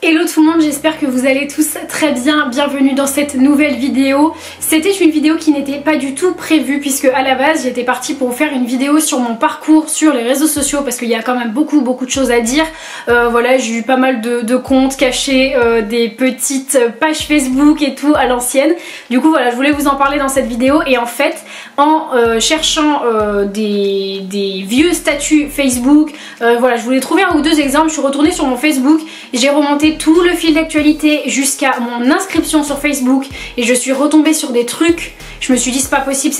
Hello tout le monde, j'espère que vous allez tous très bien, bienvenue dans cette nouvelle vidéo. C'était une vidéo qui n'était pas du tout prévue puisque à la base j'étais partie pour vous faire une vidéo sur mon parcours sur les réseaux sociaux parce qu'il y a quand même beaucoup de choses à dire. Voilà, j'ai eu pas mal de comptes cachés, des petites pages Facebook et tout à l'ancienne. Du coup voilà, je voulais vous en parler dans cette vidéo et en fait en cherchant des vieux statuts Facebook, voilà, je voulais trouver un ou deux exemples. Je suis retournée sur mon Facebook, j'ai remonté tout le fil d'actualité jusqu'à mon inscription sur Facebook et je suis retombée sur des trucs. Je me suis dit c'est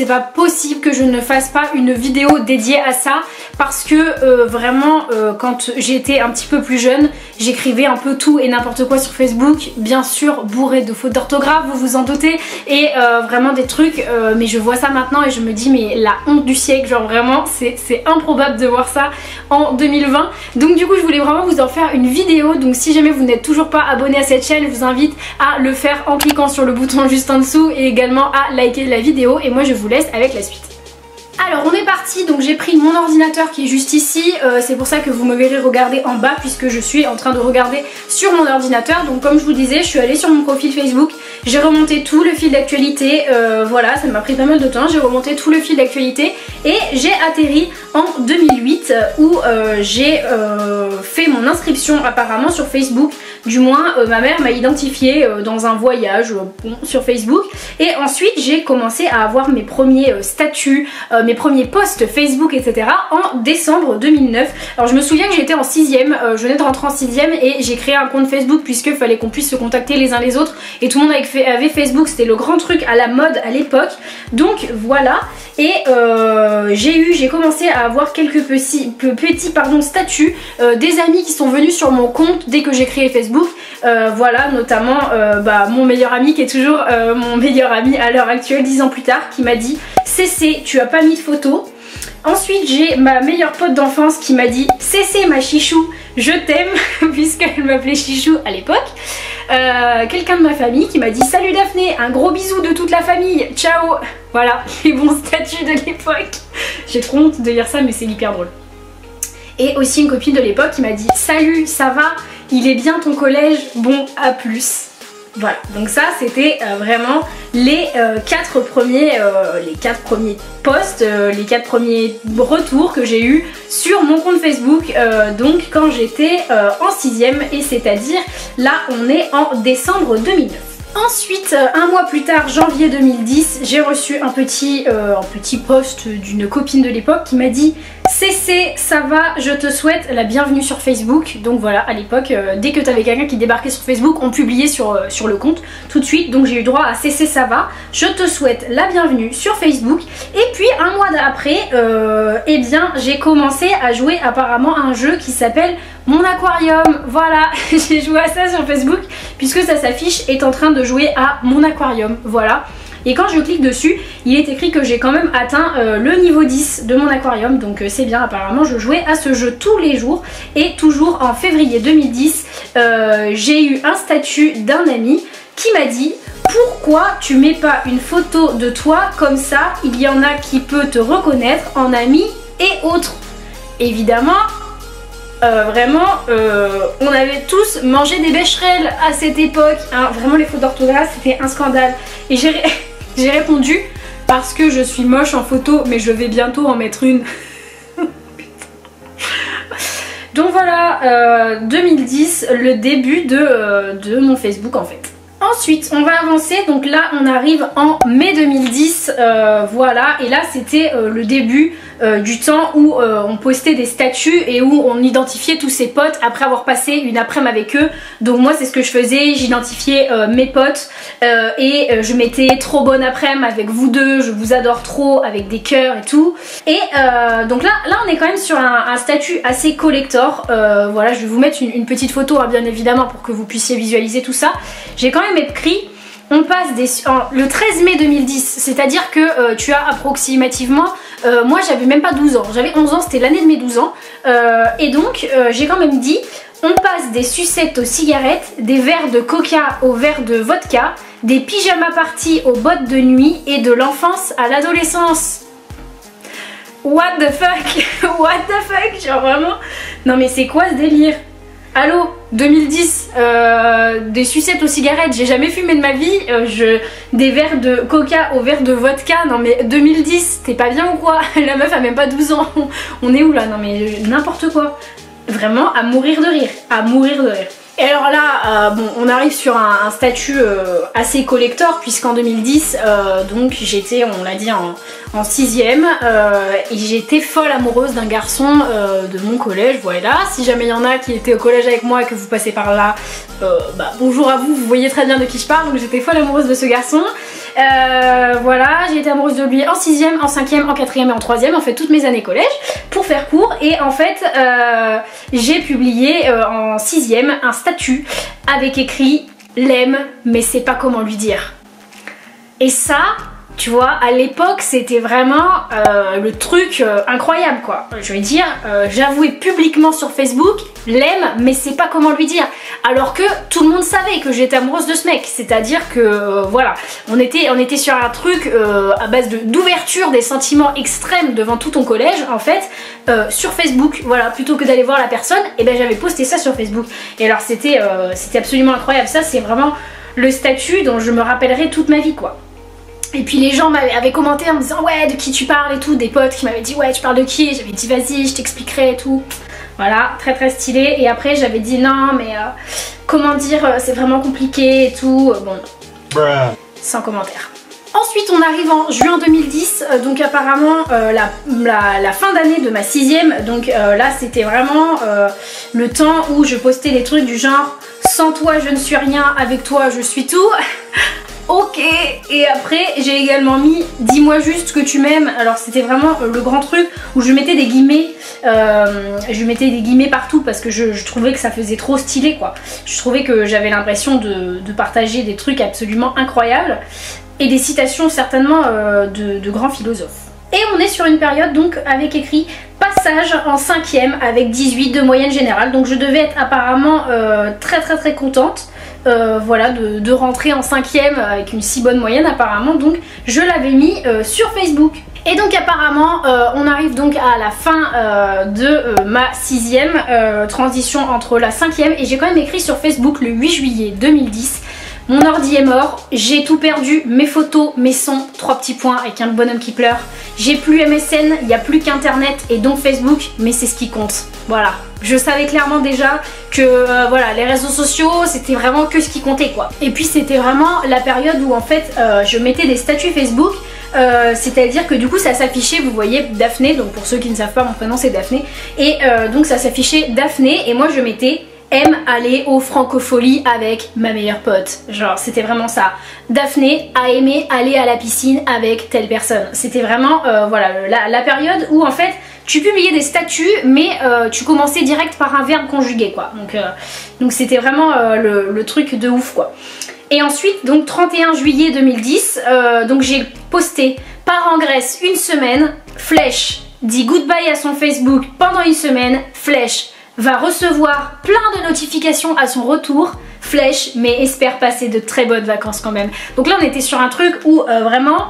pas possible que je ne fasse pas une vidéo dédiée à ça parce que vraiment quand j'étais un petit peu plus jeune j'écrivais un peu tout et n'importe quoi sur Facebook, bien sûr bourré de fautes d'orthographe, vous vous en doutez, et vraiment des trucs, mais je vois ça maintenant et je me dis mais la honte du siècle, genre vraiment c'est improbable de voir ça en 2020. Donc du coup je voulais vraiment vous en faire une vidéo, donc si jamais vous n'êtes toujours pas abonné à cette chaîne, je vous invite à le faire en cliquant sur le bouton juste en dessous et également à liker la vidéo et moi je vous laisse avec la suite. Alors on est parti, donc j'ai pris mon ordinateur qui est juste ici, c'est pour ça que vous me verrez regarder en bas puisque je suis en train de regarder sur mon ordinateur. Donc comme je vous disais, je suis allée sur mon profil Facebook, j'ai remonté tout le fil d'actualité, voilà, ça m'a pris pas mal de temps, j'ai remonté tout le fil d'actualité et j'ai atterri en 2008 où j'ai fait mon inscription apparemment sur Facebook. Du moins ma mère m'a identifiée dans un voyage sur Facebook et ensuite j'ai commencé à avoir mes premiers statuts, mes premiers posts Facebook etc. en décembre 2009. Alors je me souviens que j'étais en 6ème, je venais de rentrer en 6ème et j'ai créé un compte Facebook puisque fallait qu'on puisse se contacter les uns les autres et tout le monde avait Facebook, c'était le grand truc à la mode à l'époque. Donc voilà, et j'ai commencé à avoir quelques petits statuts des amis qui sont venus sur mon compte dès que j'ai créé Facebook. Voilà, notamment mon meilleur ami qui est toujours mon meilleur ami à l'heure actuelle 10 ans plus tard, qui m'a dit CC, tu as pas mis de photo. Ensuite j'ai ma meilleure pote d'enfance qui m'a dit CC ma chichou, je t'aime puisqu'elle m'appelait chichou à l'époque. Quelqu'un de ma famille qui m'a dit salut Daphné, un gros bisou de toute la famille, ciao. Voilà les bons statuts de l'époque. J'ai trop honte de dire ça mais c'est hyper drôle. Et aussi une copine de l'époque qui m'a dit salut, ça va, il est bien ton collège, bon à plus. Voilà, donc ça c'était vraiment les 4 premiers posts, les 4 premiers retours que j'ai eu sur mon compte Facebook, donc quand j'étais en 6ème, et c'est-à-dire là on est en décembre 2009. Ensuite, un mois plus tard, janvier 2010, j'ai reçu un petit post d'une copine de l'époque qui m'a dit CC, ça va, je te souhaite la bienvenue sur Facebook. Donc voilà, à l'époque, dès que tu avais quelqu'un qui débarquait sur Facebook, on publiait sur le compte tout de suite. Donc j'ai eu droit à CC, ça va, je te souhaite la bienvenue sur Facebook. Et puis un mois après, eh bien j'ai commencé à jouer apparemment à un jeu qui s'appelle Mon Aquarium. Voilà, j'ai joué à ça sur Facebook puisque ça s'affiche est en train de jouer à Mon Aquarium. Voilà. Et quand je clique dessus, il est écrit que j'ai quand même atteint le niveau 10 de mon aquarium. Donc c'est bien, apparemment je jouais à ce jeu tous les jours. Et toujours en février 2010, j'ai eu un statut d'un ami qui m'a dit pourquoi tu mets pas une photo de toi comme ça, il y en a qui peut te reconnaître en ami et autres. Évidemment, vraiment, on avait tous mangé des bécherelles à cette époque, hein. Vraiment les fautes d'orthographe c'était un scandale. Et j'ai répondu parce que je suis moche en photo mais je vais bientôt en mettre une. Donc voilà, 2010, le début de mon Facebook en fait. Ensuite on va avancer, donc là on arrive en mai 2010, voilà, et là c'était le début du temps où on postait des statuts et où on identifiait tous ses potes après avoir passé une après-midi avec eux. Donc moi c'est ce que je faisais, j'identifiais mes potes et je mettais trop bonne après-midi avec vous deux, je vous adore trop, avec des cœurs et tout. Et donc là on est quand même sur un statut assez collector. Voilà, je vais vous mettre une petite photo hein, bien évidemment pour que vous puissiez visualiser tout ça. J'ai quand même écrit on passe le 13 mai 2010, c'est-à-dire que tu as approximativement, moi j'avais même pas 12 ans, j'avais 11 ans, c'était l'année de mes 12 ans, et donc j'ai quand même dit on passe des sucettes aux cigarettes, des verres de coca aux verres de vodka, des pyjamas parties aux bottes de nuit et de l'enfance à l'adolescence. What the fuck? What the fuck? Genre vraiment, non mais c'est quoi ce délire? Allô, 2010, des sucettes aux cigarettes, j'ai jamais fumé de ma vie, des verres de coca au verre de vodka, non mais 2010, t'es pas bien ou quoi? La meuf a même pas 12 ans, on est où là? Non mais n'importe quoi. Vraiment à mourir de rire, à mourir de rire. Et alors là, bon, on arrive sur un statut assez collector puisqu'en 2010, donc j'étais, on l'a dit, en 6ème et j'étais folle amoureuse d'un garçon de mon collège, voilà. Si jamais il y en a qui étaient au collège avec moi et que vous passez par là, bah, bonjour à vous, vous voyez très bien de qui je parle, donc j'étais folle amoureuse de ce garçon. Voilà, j'ai été amoureuse de lui en 6ème, en 5ème, en 4ème et en 3ème, en fait toutes mes années collège, pour faire court. Et en fait, j'ai publié en 6ème un statut avec écrit « L'aime, mais c'est pas comment lui dire ». Et ça, tu vois, à l'époque, c'était vraiment le truc incroyable, quoi. Je veux dire, j'avouais publiquement sur Facebook « L'aime, mais c'est pas comment lui dire ». Alors que tout le monde savait que j'étais amoureuse de ce mec. C'est-à-dire que, voilà, on était sur un truc à base d'ouverture des sentiments extrêmes devant tout ton collège, en fait, sur Facebook. Voilà, plutôt que d'aller voir la personne, et ben j'avais posté ça sur Facebook. Et alors, c'était absolument incroyable. Ça, c'est vraiment le statut dont je me rappellerai toute ma vie, quoi. Et puis les gens avaient commenté en me disant ouais, de qui tu parles et tout, des potes qui m'avaient dit ouais, tu parles de qui? J'avais dit vas-y, je t'expliquerai et tout. Voilà, très très stylé. Et après j'avais dit non mais comment dire, c'est vraiment compliqué et tout. Bon, sans commentaire. Ensuite on arrive en juin 2010, donc apparemment la fin d'année de ma 6ème, donc là c'était vraiment le temps où je postais des trucs du genre sans toi je ne suis rien, avec toi je suis tout. Ok, et après j'ai également mis dis-moi juste que tu m'aimes. Alors c'était vraiment le grand truc où je mettais des guillemets, partout parce que je trouvais que ça faisait trop stylé, quoi. Je trouvais que j'avais l'impression de partager des trucs absolument incroyables et des citations certainement de grands philosophes. Et on est sur une période donc avec écrit passage en 5ème avec 18 de moyenne générale, donc je devais être apparemment très contente. Voilà, de rentrer en 5ème avec une si bonne moyenne apparemment, donc je l'avais mis sur Facebook. Et donc apparemment on arrive donc à la fin de ma 6ème, transition entre la 5ème, et j'ai quand même écrit sur Facebook le 8 juillet 2010. Mon ordi est mort, j'ai tout perdu, mes photos, mes sons, 3 petits points avec un bonhomme qui pleure. J'ai plus MSN, il n'y a plus qu'internet et donc Facebook, mais c'est ce qui compte. Voilà, je savais clairement déjà que voilà, les réseaux sociaux c'était vraiment que ce qui comptait, quoi. Et puis c'était vraiment la période où en fait je mettais des statuts Facebook, c'est-à-dire que du coup ça s'affichait, vous voyez, Daphné, donc pour ceux qui ne savent pas mon prénom c'est Daphné, et donc ça s'affichait Daphné et moi je mettais aime aller aux francopholies avec ma meilleure pote. Genre c'était vraiment ça. Daphné a aimé aller à la piscine avec telle personne. C'était vraiment voilà, la période où en fait tu publiais des statuts mais tu commençais direct par un verbe conjugué, quoi. Donc c'était vraiment le truc de ouf, quoi. Et ensuite donc 31 juillet 2010, donc j'ai posté part en Grèce une semaine, flèche, dit goodbye à son Facebook pendant une semaine, flèche, va recevoir plein de notifications à son retour, flèche, mais espère passer de très bonnes vacances quand même. Donc là on était sur un truc où vraiment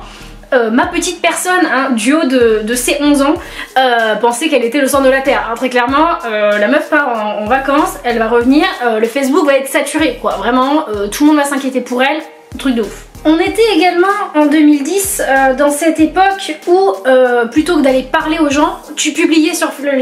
ma petite personne, hein, du haut de ses 11 ans, pensait qu'elle était le centre de la terre. Très clairement, la meuf part en vacances, elle va revenir, le Facebook va être saturé, quoi. Vraiment, tout le monde va s'inquiéter pour elle, truc de ouf. On était également en 2010 dans cette époque où plutôt que d'aller parler aux gens, tu publiais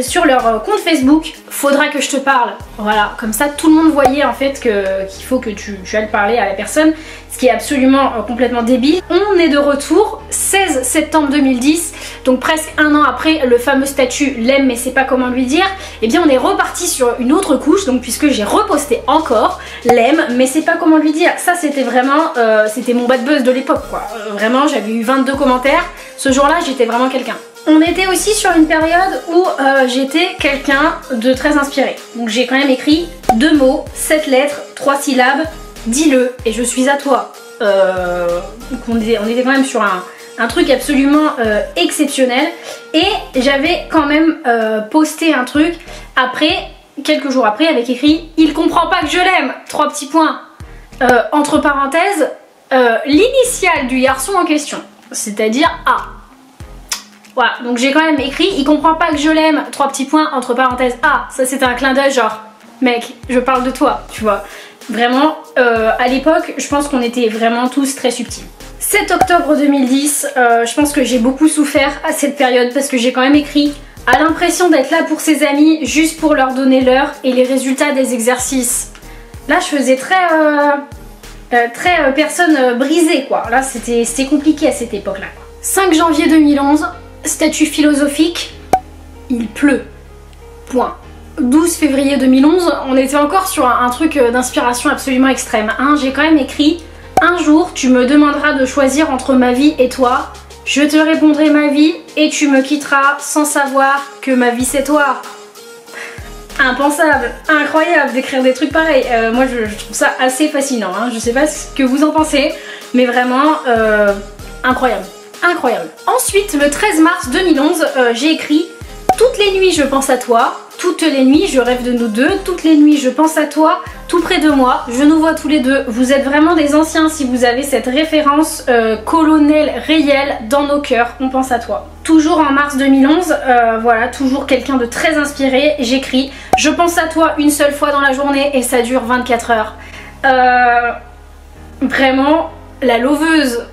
sur leur compte Facebook « Faudra que je te parle ». Voilà, comme ça tout le monde voyait en fait qu'il faut que tu ailles parler à la personne, ce qui est absolument complètement débile. On est de retour, 16 septembre 2010, donc presque un an après le fameux statut « L'aime mais c'est pas comment lui dire », et bien on est reparti sur une autre couche, donc puisque j'ai reposté encore « L'aime mais c'est pas comment lui dire ». Ça c'était vraiment, c'était mon bad buzz de l'époque, quoi. Vraiment j'avais eu 22 commentaires, ce jour-là j'étais vraiment quelqu'un. On était aussi sur une période où j'étais quelqu'un de très inspiré. Donc j'ai quand même écrit 2 mots, 7 lettres, 3 syllabes, dis-le et je suis à toi. Donc on était quand même sur un truc absolument exceptionnel. Et j'avais quand même posté un truc après, quelques jours après, avec écrit « Il comprend pas que je l'aime !» 3 petits points. Entre parenthèses, l'initiale du garçon en question, c'est-à-dire A. Voilà, donc j'ai quand même écrit « Il comprend pas que je l'aime !» 3 petits points, entre parenthèses A. Ça c'était un clin d'œil genre mec, je parle de toi, tu vois. Vraiment, à l'époque, je pense qu'on était vraiment tous très subtils. 7 octobre 2010, je pense que j'ai beaucoup souffert à cette période parce que j'ai quand même écrit « A l'impression d'être là pour ses amis juste pour leur donner l'heure et les résultats des exercices ». Là, je faisais très personne brisée, quoi. Là, c'était compliqué à cette époque-là. 5 janvier 2011, statut philosophique, il pleut. Point. 12 février 2011, on était encore sur un truc d'inspiration absolument extrême. Hein, j'ai quand même écrit « Un jour, tu me demanderas de choisir entre ma vie et toi. Je te répondrai ma vie et tu me quitteras sans savoir que ma vie c'est toi. » Impensable, incroyable d'écrire des trucs pareils. Moi, je trouve ça assez fascinant. Hein. Je sais pas ce que vous en pensez, mais vraiment incroyable. Incroyable. Ensuite, le 13 mars 2011, j'ai écrit « Toutes les nuits, je pense à toi. Toutes les nuits, je rêve de nous deux. Toutes les nuits, je pense à toi. Tout près de moi. Je nous vois tous les deux. Vous êtes vraiment des anciens si vous avez cette référence colonel réel dans nos cœurs. On pense à toi. » Toujours en mars 2011, voilà, toujours quelqu'un de très inspiré. J'écris « Je pense à toi une seule fois dans la journée et ça dure 24 heures. » Vraiment, la loveuse,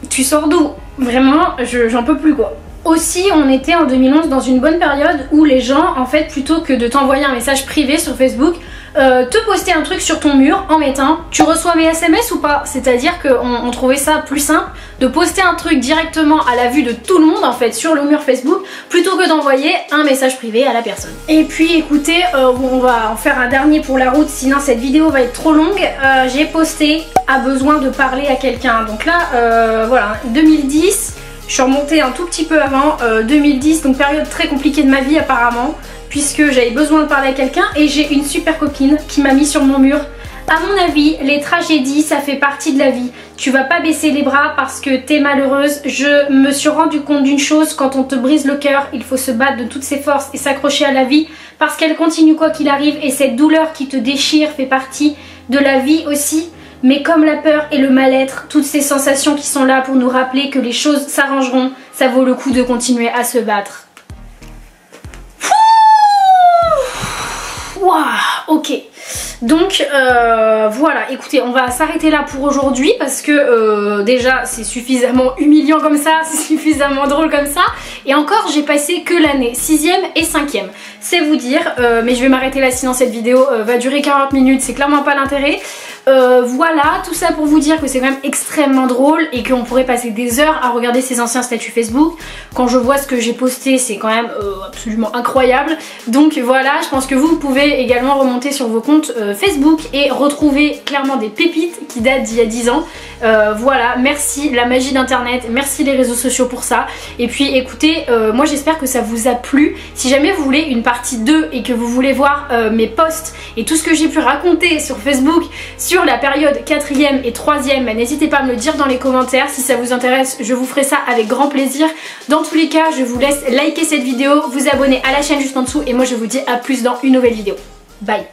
tu sors d'où? Vraiment, j'en peux plus, quoi. Aussi, on était en 2011 dans une bonne période où les gens, en fait, plutôt que de t'envoyer un message privé sur Facebook, te poster un truc sur ton mur en mettant « Tu reçois mes SMS ou pas ?» C'est-à-dire qu'on trouvait ça plus simple de poster un truc directement à la vue de tout le monde, en fait, sur le mur Facebook, plutôt que d'envoyer un message privé à la personne. Et puis, écoutez, on va en faire un dernier pour la route, sinon cette vidéo va être trop longue. J'ai posté « A besoin de parler à quelqu'un ». Donc là, voilà, 2010... Je suis remontée un tout petit peu avant, 2010, donc période très compliquée de ma vie apparemment, puisque j'avais besoin de parler à quelqu'un et j'ai une super copine qui m'a mis sur mon mur. À mon avis, les tragédies, ça fait partie de la vie. Tu vas pas baisser les bras parce que t'es malheureuse. Je me suis rendu compte d'une chose, quand on te brise le cœur, il faut se battre de toutes ses forces et s'accrocher à la vie parce qu'elle continue quoi qu'il arrive et cette douleur qui te déchire fait partie de la vie aussi. Mais comme la peur et le mal-être, toutes ces sensations qui sont là pour nous rappeler que les choses s'arrangeront, ça vaut le coup de continuer à se battre. Waouh, ok. Donc voilà, écoutez, on va s'arrêter là pour aujourd'hui parce que déjà c'est suffisamment humiliant comme ça, c'est suffisamment drôle comme ça. Et encore, j'ai passé que l'année 6e et 5e. C'est vous dire, mais je vais m'arrêter là sinon cette vidéo va durer 40 minutes, c'est clairement pas l'intérêt. Voilà, tout ça pour vous dire que c'est quand même extrêmement drôle et qu'on pourrait passer des heures à regarder ces anciens statuts Facebook. Quand je vois ce que j'ai posté, c'est quand même absolument incroyable. Donc voilà, je pense que vous pouvez également remonter sur vos comptes Facebook et retrouver clairement des pépites qui datent d'il y a 10 ans. Voilà, merci la magie d'internet, merci les réseaux sociaux pour ça. Et puis écoutez, moi j'espère que ça vous a plu. Si jamais vous voulez une partie 2 et que vous voulez voir mes posts et tout ce que j'ai pu raconter sur Facebook sur la période 4e et 3e, bah, n'hésitez pas à me le dire dans les commentaires. Si ça vous intéresse, je vous ferai ça avec grand plaisir. Dans tous les cas, je vous laisse liker cette vidéo, vous abonner à la chaîne juste en dessous et moi je vous dis à plus dans une nouvelle vidéo. Bye.